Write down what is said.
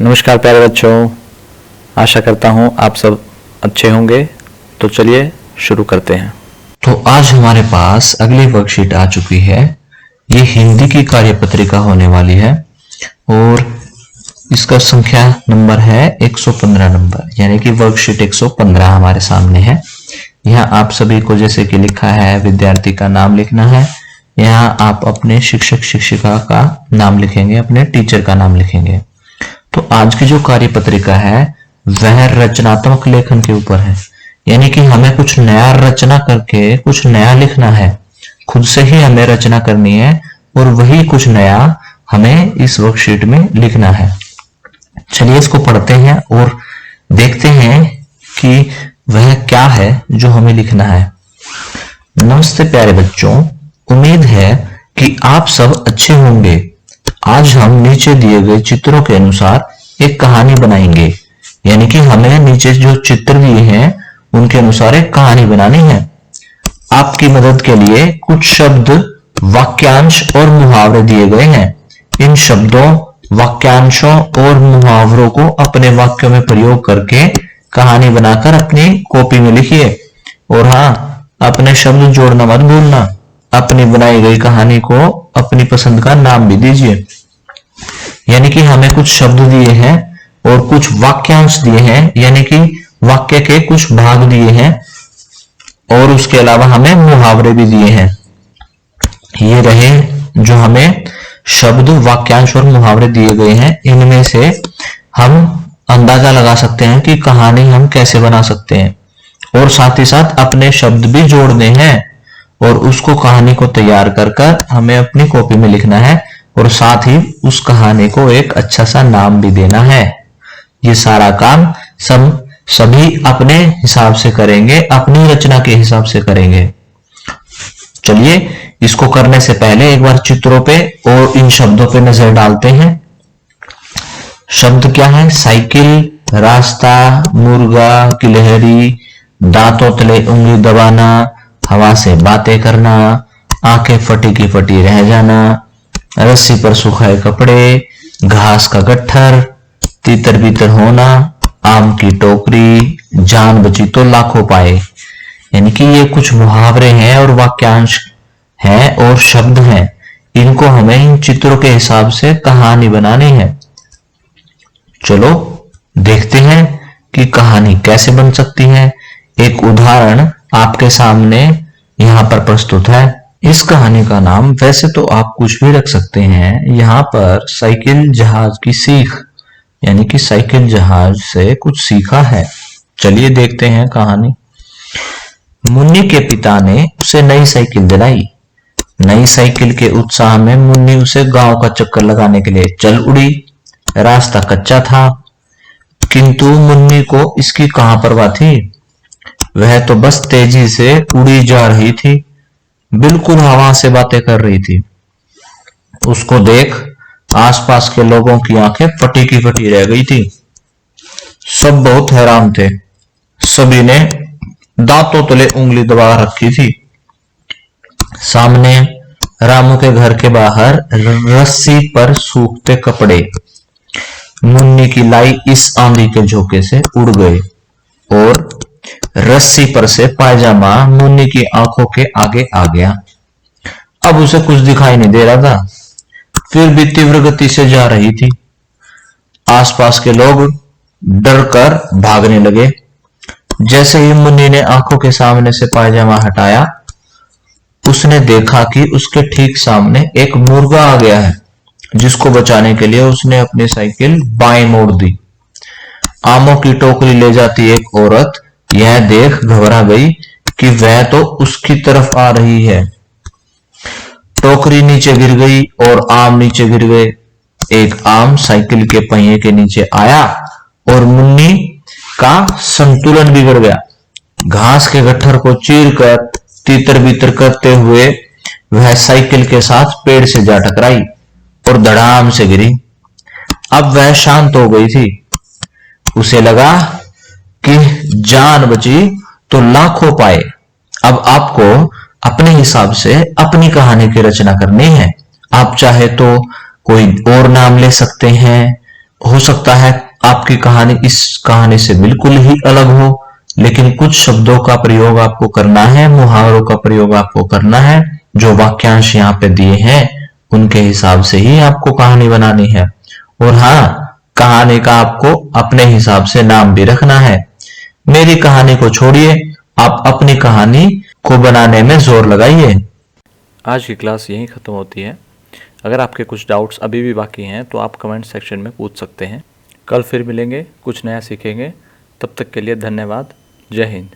नमस्कार प्यारे बच्चों, आशा करता हूँ आप सब अच्छे होंगे। तो चलिए शुरू करते हैं। तो आज हमारे पास अगली वर्कशीट आ चुकी है। ये हिंदी की कार्यपत्रिका होने वाली है और इसका संख्या नंबर है 115 नंबर, यानी कि वर्कशीट 115 हमारे सामने है। यहाँ आप सभी को जैसे कि लिखा है विद्यार्थी का नाम लिखना है। यहाँ आप अपने शिक्षक शिक्षिका का नाम लिखेंगे, अपने टीचर का नाम लिखेंगे। तो आज की जो कार्यपत्रिका है वह रचनात्मक लेखन के ऊपर है, यानी कि हमें कुछ नया रचना करके कुछ नया लिखना है। खुद से ही हमें रचना करनी है और वही कुछ नया हमें इस वर्कशीट में लिखना है। चलिए इसको पढ़ते हैं और देखते हैं कि वह क्या है जो हमें लिखना है। नमस्ते प्यारे बच्चों, उम्मीद है कि आप सब अच्छे होंगे। आज हम नीचे दिए गए चित्रों के अनुसार एक कहानी बनाएंगे, यानी कि हमें नीचे जो चित्र दिए हैं उनके अनुसार एक कहानी बनानी है। आपकी मदद के लिए कुछ शब्द, वाक्यांश और मुहावरे दिए गए हैं। इन शब्दों, वाक्यांशों और मुहावरों को अपने वाक्यों में प्रयोग करके कहानी बनाकर अपनी कॉपी में लिखिए। और हाँ, अपने शब्द जोड़ना मत भूलना। अपनी बनाई गई कहानी को अपनी पसंद का नाम भी दीजिए। यानी कि हमें कुछ शब्द दिए हैं और कुछ वाक्यांश दिए हैं, यानी कि वाक्य के कुछ भाग दिए हैं और उसके अलावा हमें मुहावरे भी दिए हैं। ये रहे जो हमें शब्द, वाक्यांश और मुहावरे दिए गए हैं। इनमें से हम अंदाजा लगा सकते हैं कि कहानी हम कैसे बना सकते हैं और साथ ही साथ अपने शब्द भी जोड़ने हैं और उसको कहानी को तैयार कर हमें अपनी कॉपी में लिखना है और साथ ही उस कहानी को एक अच्छा सा नाम भी देना है। ये सारा काम सभी अपने हिसाब से करेंगे, अपनी रचना के हिसाब से करेंगे। चलिए इसको करने से पहले एक बार चित्रों पे और इन शब्दों पे नजर डालते हैं। शब्द क्या है? साइकिल, रास्ता, मुर्गा, गिलहरी, दांतों तले उंगली दबाना, हवा से बातें करना, आंखें फटी की फटी रह जाना, रस्सी पर सुखाए कपड़े, घास का गट्ठर, तीतर बीतर होना, आम की टोकरी, जान बची तो लाखों पाए। यानी कि ये कुछ मुहावरे हैं और वाक्यांश हैं और शब्द हैं। इनको हमें इन चित्रों के हिसाब से कहानी बनानी है। चलो देखते हैं कि कहानी कैसे बन सकती है। एक उदाहरण आपके सामने यहाँ पर प्रस्तुत है। इस कहानी का नाम वैसे तो आप कुछ भी रख सकते हैं। यहाँ पर साइकिल जहाज की सीख, यानी कि साइकिल जहाज से कुछ सीखा है। चलिए देखते हैं कहानी। मुन्नी के पिता ने उसे नई साइकिल दिलाई। नई साइकिल के उत्साह में मुन्नी उसे गांव का चक्कर लगाने के लिए चल उड़ी। रास्ता कच्चा था, किंतु मुन्नी को इसकी कहां परवाह थी। वह तो बस तेजी से उड़ी जा रही थी, बिल्कुल हवा से बातें कर रही थी। उसको देख आसपास के लोगों की आंखें फटी की फटी रह गई थी। सब बहुत हैरान थे। सभी ने दांतों तले उंगली दबा रखी थी। सामने रामू के घर के बाहर रस्सी पर सूखते कपड़े मुन्नी की लाई इस आंधी के झोंके से उड़ गए और रस्सी पर से पायजामा मुन्नी की आंखों के आगे आ गया। अब उसे कुछ दिखाई नहीं दे रहा था, फिर भी तीव्र गति से जा रही थी। आसपास के लोग डर कर भागने लगे। जैसे ही मुन्नी ने आंखों के सामने से पायजामा हटाया, उसने देखा कि उसके ठीक सामने एक मुर्गा आ गया है, जिसको बचाने के लिए उसने अपनी साइकिल बाएं मोड़ दी। आमों की टोकरी ले जाती एक औरत यह देख घबरा गई कि वह तो उसकी तरफ आ रही है। टोकरी नीचे गिर गई और आम नीचे गिर गए। एक आम साइकिल के पहिए के नीचे आया और मुन्नी का संतुलन बिगड़ गया। घास के गट्ठर को चीरकर तीतर बीतर करते हुए वह साइकिल के साथ पेड़ से जा टकराई और धड़ाम से गिरी। अब वह शांत हो गई थी। उसे लगा कि जान बची तो लाखों पाए। अब आपको अपने हिसाब से अपनी कहानी की रचना करनी है। आप चाहे तो कोई और नाम ले सकते हैं, हो सकता है आपकी कहानी इस कहानी से बिल्कुल ही अलग हो, लेकिन कुछ शब्दों का प्रयोग आपको करना है, मुहावरों का प्रयोग आपको करना है। जो वाक्यांश यहाँ पे दिए हैं उनके हिसाब से ही आपको कहानी बनानी है। और हाँ, कहानी का आपको अपने हिसाब से नाम भी रखना है। मेरी कहानी को छोड़िए, आप अपनी कहानी को बनाने में जोर लगाइए। आज की क्लास यहीं ख़त्म होती है। अगर आपके कुछ डाउट्स अभी भी बाकी हैं तो आप कमेंट सेक्शन में पूछ सकते हैं। कल फिर मिलेंगे, कुछ नया सीखेंगे। तब तक के लिए धन्यवाद। जय हिंद।